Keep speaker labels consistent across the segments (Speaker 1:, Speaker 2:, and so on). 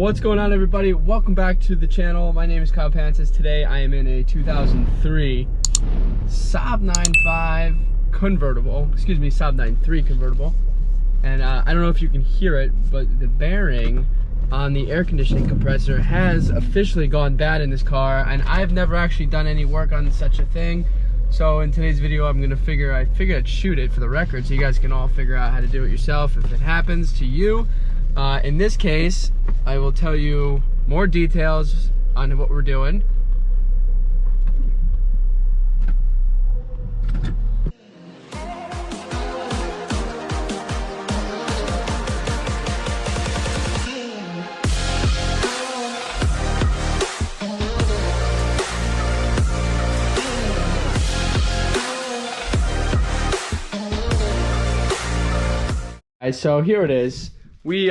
Speaker 1: What's going on, everybody? Welcome back to the channel. My name is Pancis. Today I am in a 2003 Saab 95 convertible, Saab 93 convertible. And I don't know if you can hear it, but the bearing on the air conditioning compressor has officially gone bad in this car, and I've never actually done any work on such a thing. So in today's video, I figured I'd shoot it for the record so you guys can all figure out how to do it yourself if it happens to you. In this case, I will tell you more details on what we're doing. So here it is. We,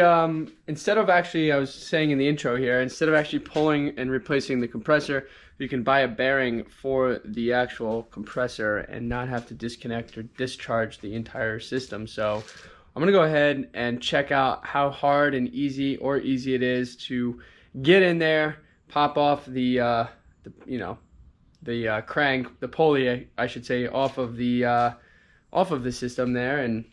Speaker 1: instead of actually, I was saying in the intro here, instead of actually pulling and replacing the compressor, you can buy a bearing for the actual compressor and not have to disconnect or discharge the entire system. So I'm gonna go ahead and check out how hard and easy it is to get in there, pop off the crank, the pulley, I should say, off of the system there, and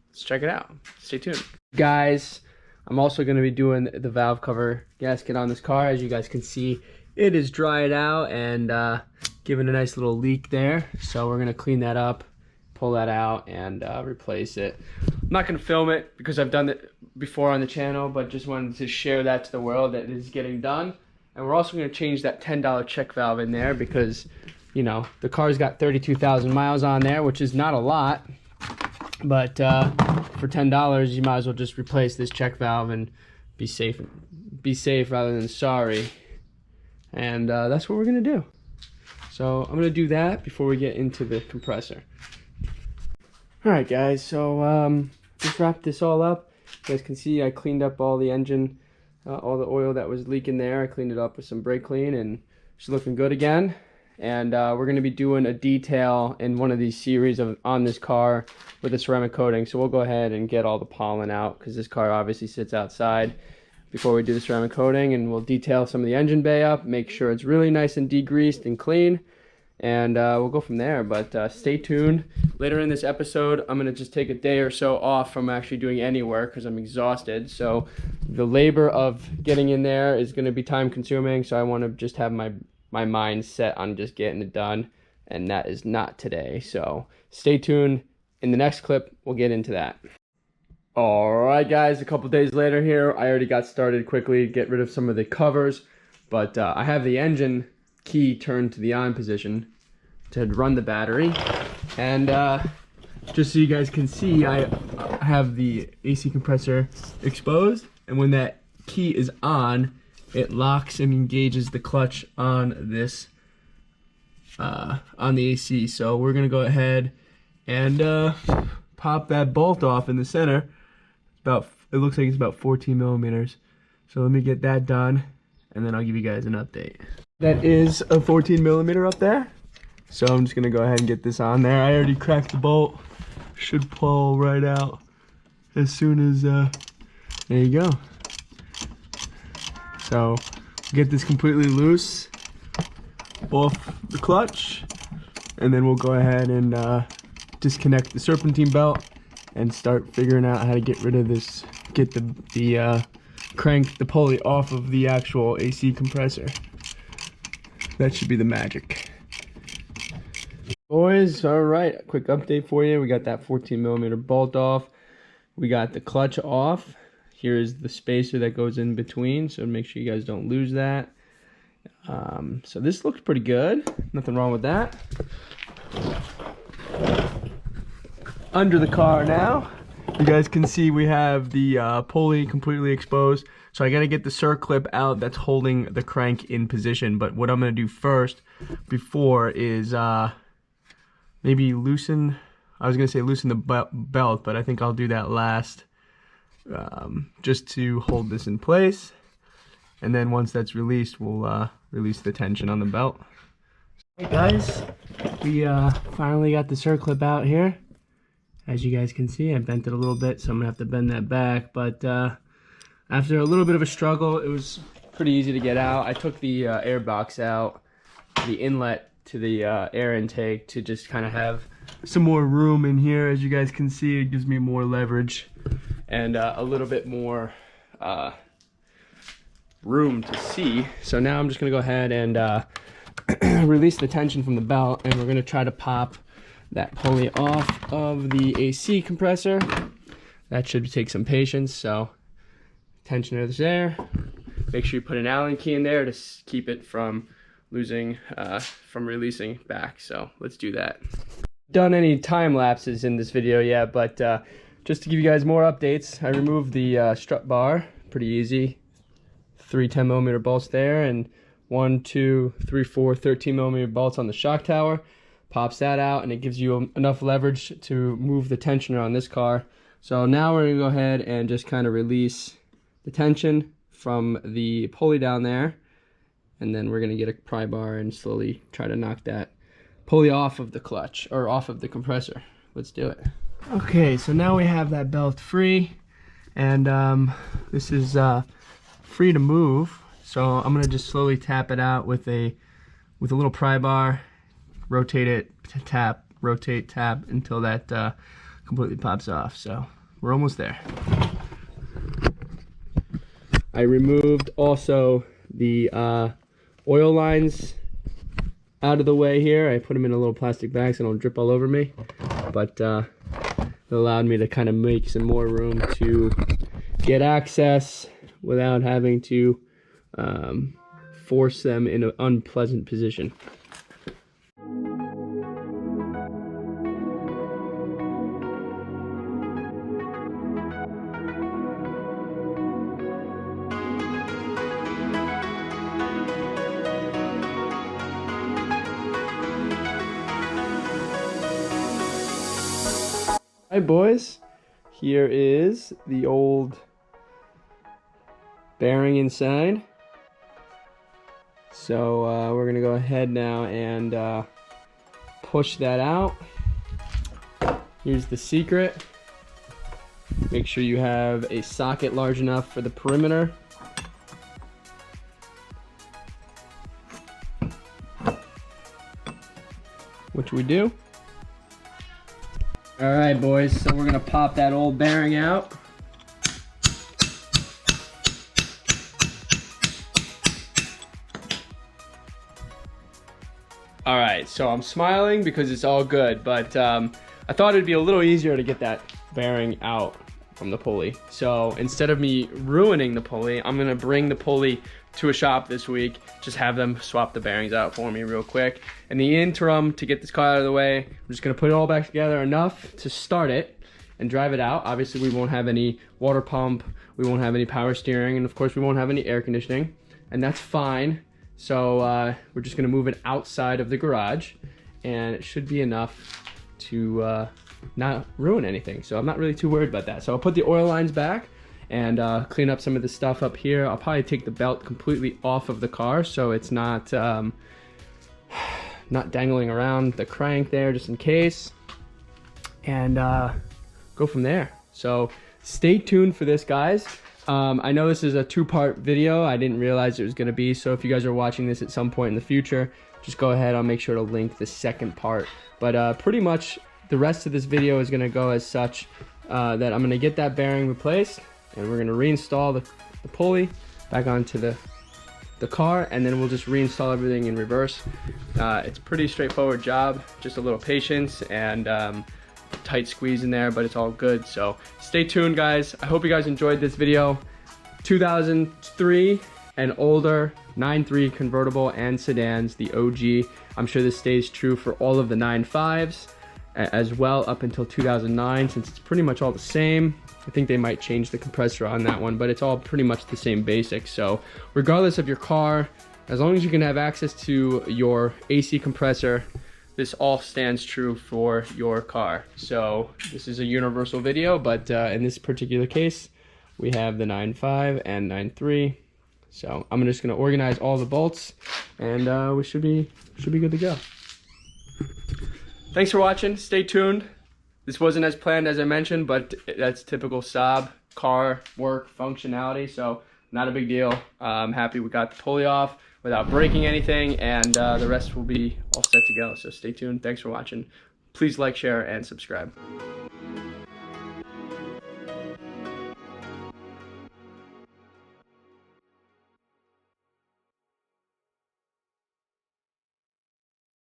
Speaker 1: let's check it out. Stay tuned. Guys, I'm also going to be doing the valve cover gasket on this car. As you guys can see, it is dried out and giving a nice little leak there. So we're going to clean that up, pull that out, and replace it. I'm not going to film it because I've done it before on the channel, but just wanted to share that to the world that it is getting done. And we're also going to change that $10 check valve in there because, you know, the car's got 32,000 miles on there, which is not a lot. But for $10, you might as well just replace this check valve and be safe rather than sorry. And that's what we're gonna do. So I'm gonna do that before we get into the compressor. All right, guys. So just wrap this all up. You guys can see I cleaned up all the engine, all the oil that was leaking there. I cleaned it up with some brake clean, and it's looking good again. And we're going to be doing a detail in one of these series on this car with a ceramic coating. So we'll go ahead and get all the pollen out because this car obviously sits outside before we do the ceramic coating. And we'll detail some of the engine bay up, make sure it's really nice and degreased and clean. And we'll go from there. But stay tuned. Later in this episode, I'm going to just take a day or so off from actually doing any work because I'm exhausted. So the labor of getting in there is going to be time consuming. So I want to just have my mind set on just getting it done, and that is not today. So stay tuned. In the next clip, we'll get into that. All right, guys, a couple days later here, I already got started quickly, get rid of some of the covers, but I have the engine key turned to the on position to run the battery. And just so you guys can see, I have the AC compressor exposed, and when that key is on, it locks and engages the clutch on this, on the AC. So we're gonna go ahead and pop that bolt off in the center. It looks like it's about 14 millimeters. So let me get that done, and then I'll give you guys an update. That is a 14 millimeter up there. So I'm just gonna go ahead and get this on there. I already cracked the bolt. Should pull right out as soon as, there you go. So get this completely loose off the clutch, and then we'll go ahead and disconnect the serpentine belt and start figuring out how to get rid of this, get the crank, the pulley off of the actual AC compressor. That should be the magic. Boys, all right, a quick update for you. We got that 14 millimeter bolt off. We got the clutch off. Here's the spacer that goes in between, so make sure you guys don't lose that. So this looks pretty good. Nothing wrong with that. Under the car now, you guys can see we have the pulley completely exposed. So I gotta get the circlip out that's holding the crank in position. But what I'm gonna do first, before, is maybe loosen. I was gonna say loosen the belt, but I think I'll do that last. Just to hold this in place, and then once that's released, we'll release the tension on the belt. Hey guys, we finally got the circlip out here. As you guys can see, I bent it a little bit, so I'm gonna have to bend that back, but After a little bit of a struggle, it was pretty easy to get out. I took the air box out, the inlet to the air intake, to just kind of have some more room in here. As you guys can see, it gives me more leverage and a little bit more room to see. So now I'm just gonna go ahead and release the tension from the belt, and we're gonna try to pop that pulley off of the AC compressor. That should take some patience. So tensioner is there. Make sure you put an Allen key in there to keep it from releasing back. So let's do that. Done any time lapses in this video yet, but just to give you guys more updates, I removed the strut bar. Pretty easy. 3 10mm bolts there, and 1, 2, 3, 4 13mm bolts on the shock tower. Pops that out, and it gives you enough leverage to move the tensioner on this car. So now we're gonna go ahead and just kind of release the tension from the pulley down there, and then we're gonna get a pry bar and slowly try to knock that pulley off of the clutch, or off of the compressor. Let's do it. Okay, so now we have that belt free, and this is free to move. So I'm gonna just slowly tap it out with a little pry bar, rotate it, tap, rotate, tap until that completely pops off. So we're almost there. I removed also the oil lines out of the way here. I put them in a little plastic bag so they don't drip all over me, but it allowed me to kind of make some more room to get access without having to force them in an unpleasant position. Hi boys, here is the old bearing inside. So we're gonna go ahead now and push that out. Here's the secret. Make sure you have a socket large enough for the perimeter. Which we do. All right, boys, so we're gonna pop that old bearing out. All right, so I'm smiling because it's all good, but I thought it'd be a little easier to get that bearing out from the pulley. So instead of me ruining the pulley, I'm gonna bring the pulley to a shop this week, just have them swap the bearings out for me real quick. In the interim, to get this car out of the way, I'm just gonna put it all back together enough to start it and drive it out. Obviously, we won't have any water pump, we won't have any power steering, and of course, we won't have any air conditioning, and that's fine. So we're just gonna move it outside of the garage, and it should be enough to not ruin anything. So I'm not really too worried about that. So I'll put the oil lines back and clean up some of the stuff up here. I'll probably take the belt completely off of the car so it's not not dangling around the crank there, just in case, and go from there. So stay tuned for this, guys. I know this is a 2-part video. I didn't realize it was going to be, so if you guys are watching this at some point in the future, just go ahead. I'll make sure to link the second part. But pretty much the rest of this video is going to go as such that I'm going to get that bearing replaced, and we're going to reinstall the pulley back onto the car, and then we'll just reinstall everything in reverse. It's a pretty straightforward job, just a little patience and tight squeeze in there, but it's all good. So stay tuned, guys. I hope you guys enjoyed this video. 2003 and older 9.3 convertible and sedans, the OG. I'm sure this stays true for all of the 9.5s as well up until 2009, since it's pretty much all the same. I think they might change the compressor on that one, but it's all pretty much the same basics. So regardless of your car, as long as you can have access to your AC compressor, this all stands true for your car. So this is a universal video, but in this particular case, we have the 9.5 and 9.3. So I'm just gonna organize all the bolts, and we should be good to go. Thanks for watching. Stay tuned. This wasn't as planned as I mentioned, but that's typical Saab. car work functionality, so not a big deal. I'm happy we got the pulley off without breaking anything, and the rest will be all set to go. So stay tuned. Thanks for watching. Please like, share, and subscribe.